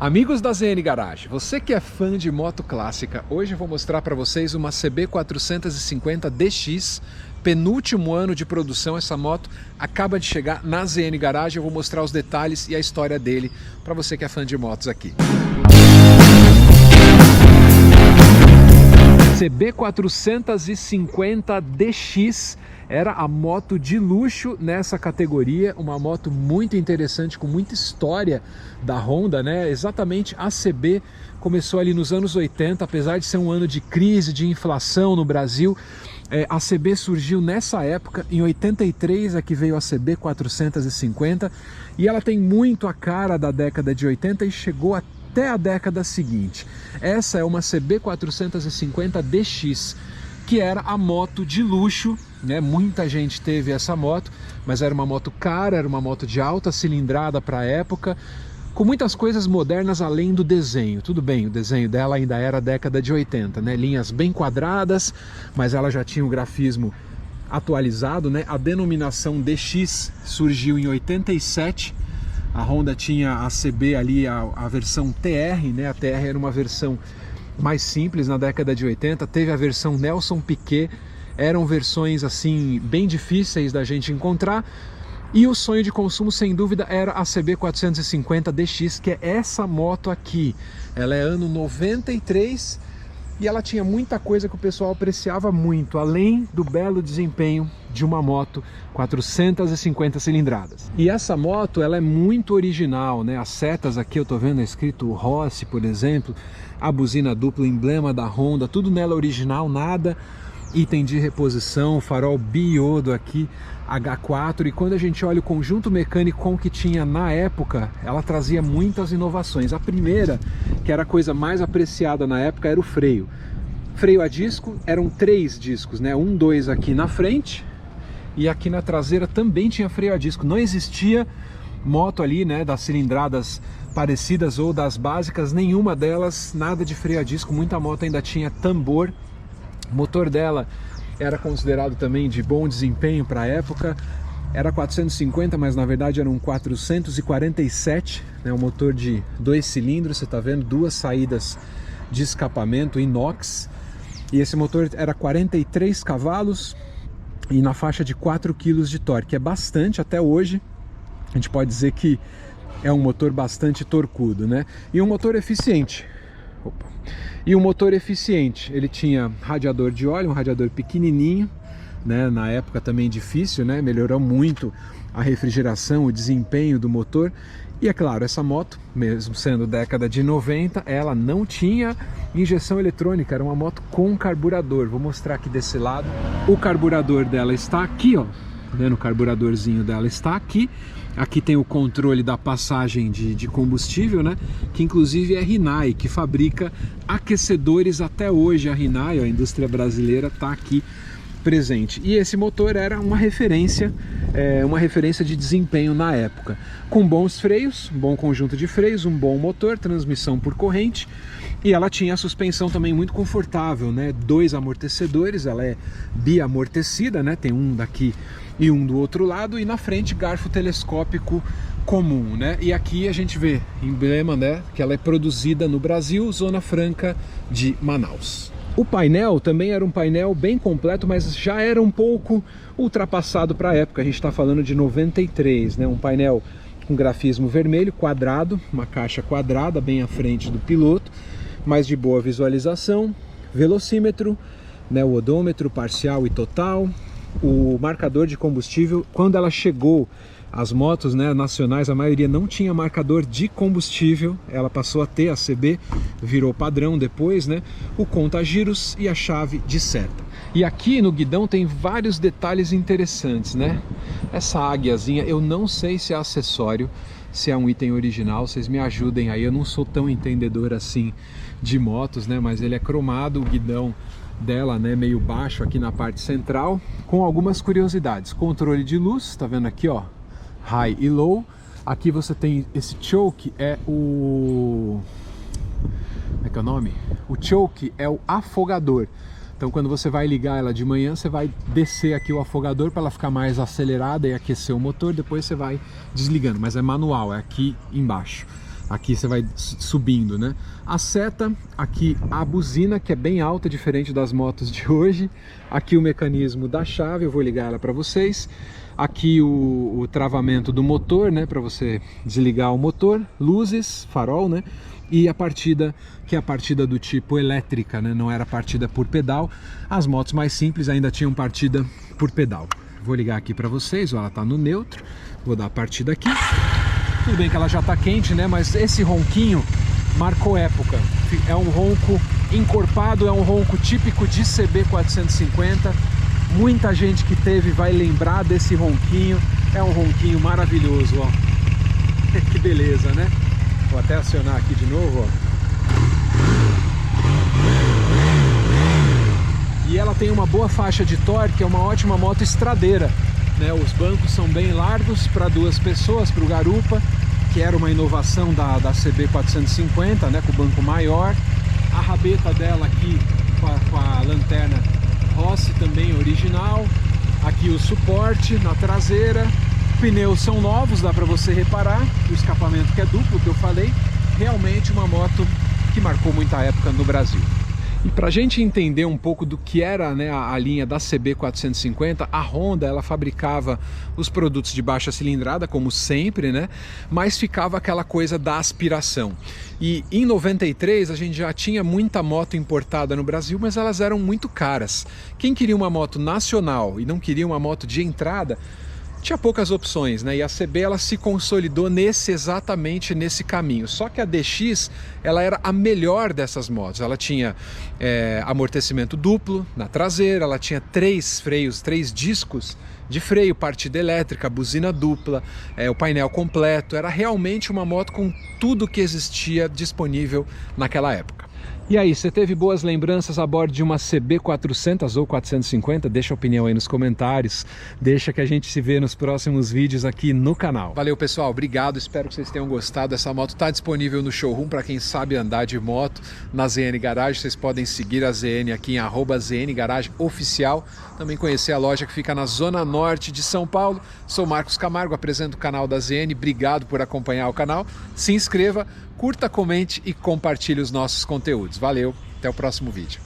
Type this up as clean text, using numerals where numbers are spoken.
Amigos da ZN Garage, você que é fã de moto clássica, hoje eu vou mostrar para vocês uma CB450 DX, penúltimo ano de produção. Essa moto acaba de chegar na ZN Garage, eu vou mostrar os detalhes e a história dele para você que é fã de motos aqui. CB450 DX era a moto de luxo nessa categoria, uma moto muito interessante, com muita história da Honda, né? Exatamente, a CB começou ali nos anos 80, apesar de ser um ano de crise, de inflação no Brasil. A CB surgiu nessa época, em 83 é que veio a CB450, e ela tem muito a cara da década de 80 e chegou até a década seguinte. Essa é uma CB450 DX, que era a moto de luxo, né? Muita gente teve essa moto, mas era uma moto cara, era uma moto de alta cilindrada para a época, com muitas coisas modernas além do desenho. Tudo bem, o desenho dela ainda era década de 80, né? Linhas bem quadradas, mas ela já tinha o grafismo atualizado, né? A denominação DX surgiu em 87. A Honda tinha a CB ali, a versão TR, né? A TR era uma versão mais simples na década de 80, teve a versão Nelson Piquet, eram versões assim bem difíceis da gente encontrar, e o sonho de consumo sem dúvida era a CB450 DX, que é essa moto aqui. Ela é ano 93 e ela tinha muita coisa que o pessoal apreciava muito, além do belo desempenho de uma moto 450 cilindradas. E essa moto, ela é muito original, né? As setas aqui eu tô vendo escrito Rossi, por exemplo, a buzina dupla, emblema da Honda, tudo nela original, nada item de reposição, farol biodo aqui, H4, e quando a gente olha o conjunto mecânico com o que tinha na época, ela trazia muitas inovações. A primeira, que era a coisa mais apreciada na época, era o freio. Freio a disco, eram 3 discos, né? 1, 2 aqui na frente, e aqui na traseira também tinha freio a disco. Não existia moto ali, né, das cilindradas parecidas ou das básicas, nenhuma delas, nada de freio a disco. Muita moto ainda tinha tambor. O motor dela era considerado também de bom desempenho para a época, era 450, mas na verdade era um 447, né? Um motor de 2 cilindros, você está vendo, 2 saídas de escapamento inox, e esse motor era 43 cavalos e na faixa de 4 kg de torque, é bastante até hoje. A gente pode dizer que é um motor bastante torcudo, né? E um motor eficiente. E um motor eficiente, ele tinha radiador de óleo, um radiador pequenininho, né? Na época também difícil, né? Melhorou muito a refrigeração, o desempenho do motor. E é claro, essa moto, mesmo sendo década de 90, ela não tinha injeção eletrônica, era uma moto com carburador. Vou mostrar aqui desse lado. O carburador dela está aqui, ó. O carburadorzinho dela está aqui. Aqui tem o controle da passagem de combustível, né? Que inclusive é Rinnai, que fabrica aquecedores até hoje. A Rinnai, a indústria brasileira, está aqui presente. E esse motor era uma referência de desempenho na época. Com bons freios, um bom conjunto de freios, um bom motor, transmissão por corrente. E ela tinha a suspensão também muito confortável, né? 2 amortecedores, ela é biamortecida, né? Tem um daqui e um do outro lado, e na frente garfo telescópico comum, né? E aqui a gente vê emblema, né? Que ela é produzida no Brasil, Zona Franca de Manaus. O painel também era um painel bem completo, mas já era um pouco ultrapassado para a época. A gente está falando de 93, né? Um painel com grafismo vermelho, quadrado, uma caixa quadrada bem à frente do piloto, mas de boa visualização, velocímetro, né? O odômetro parcial e total, o marcador de combustível. Quando ela chegou, as motos, né, nacionais, a maioria não tinha marcador de combustível, ela passou a ter, a CB virou padrão depois, né, o conta-giros e a chave de seta. E aqui no guidão tem vários detalhes interessantes, né? Essa águiazinha, eu não sei se é acessório, se é um item original, vocês me ajudem aí, eu não sou tão entendedor assim de motos, né, mas ele é cromado, o guidão dela, né, meio baixo aqui na parte central, com algumas curiosidades. Controle de luz, tá vendo aqui, ó, high e low. Aqui você tem esse choke, é o... como é que é o nome? O choke é o afogador. Então quando você vai ligar ela de manhã, você vai descer aqui o afogador para ela ficar mais acelerada e aquecer o motor, depois você vai desligando, mas é manual, é aqui embaixo. Aqui você vai subindo, né? A seta, aqui a buzina, que é bem alta, diferente das motos de hoje. Aqui o mecanismo da chave, eu vou ligar ela para vocês. Aqui o travamento do motor, né? Para você desligar o motor. Luzes, farol, né? E a partida, que é a partida do tipo elétrica, né? Não era partida por pedal. As motos mais simples ainda tinham partida por pedal. Vou ligar aqui para vocês, ó, ela está no neutro. Vou dar a partida aqui. Tudo bem que ela já está quente, né? Mas esse ronquinho marcou época. É um ronco encorpado, é um ronco típico de CB450. Muita gente que teve vai lembrar desse ronquinho. É um ronquinho maravilhoso, ó. Que beleza, né? Vou até acionar aqui de novo, ó. E ela tem uma boa faixa de torque, é uma ótima moto estradeira, né? Os bancos são bem largos para duas pessoas, para o garupa, que era uma inovação da CB450, né? Com o banco maior. A rabeta dela aqui com a lanterna Rossi também original. Aqui o suporte na traseira. Pneus são novos, dá para você reparar. O escapamento que é duplo, que eu falei. Realmente uma moto que marcou muita época no Brasil. E para a gente entender um pouco do que era, né, a linha da CB450, a Honda ela fabricava os produtos de baixa cilindrada, como sempre, né, mas ficava aquela coisa da aspiração. E em 93 a gente já tinha muita moto importada no Brasil, mas elas eram muito caras. Quem queria uma moto nacional e não queria uma moto de entrada, tinha poucas opções, né? E a CB ela se consolidou exatamente nesse caminho. Só que a DX ela era a melhor dessas motos. Ela tinha amortecimento duplo na traseira, ela tinha 3 freios, 3 discos de freio, partida elétrica, buzina dupla, o painel completo. Era realmente uma moto com tudo que existia disponível naquela época. E aí, você teve boas lembranças a bordo de uma CB400 ou 450? Deixa a opinião aí nos comentários, deixa que a gente se vê nos próximos vídeos aqui no canal. Valeu pessoal, obrigado, espero que vocês tenham gostado. Essa moto está disponível no showroom para quem sabe andar de moto na ZN Garage. Vocês podem seguir a ZN aqui em @ZN Garage Oficial, também conhecer a loja que fica na zona norte de São Paulo. Sou Marcos Camargo, apresento o canal da ZN, obrigado por acompanhar o canal, se inscreva, curta, comente e compartilhe os nossos conteúdos. Valeu, até o próximo vídeo.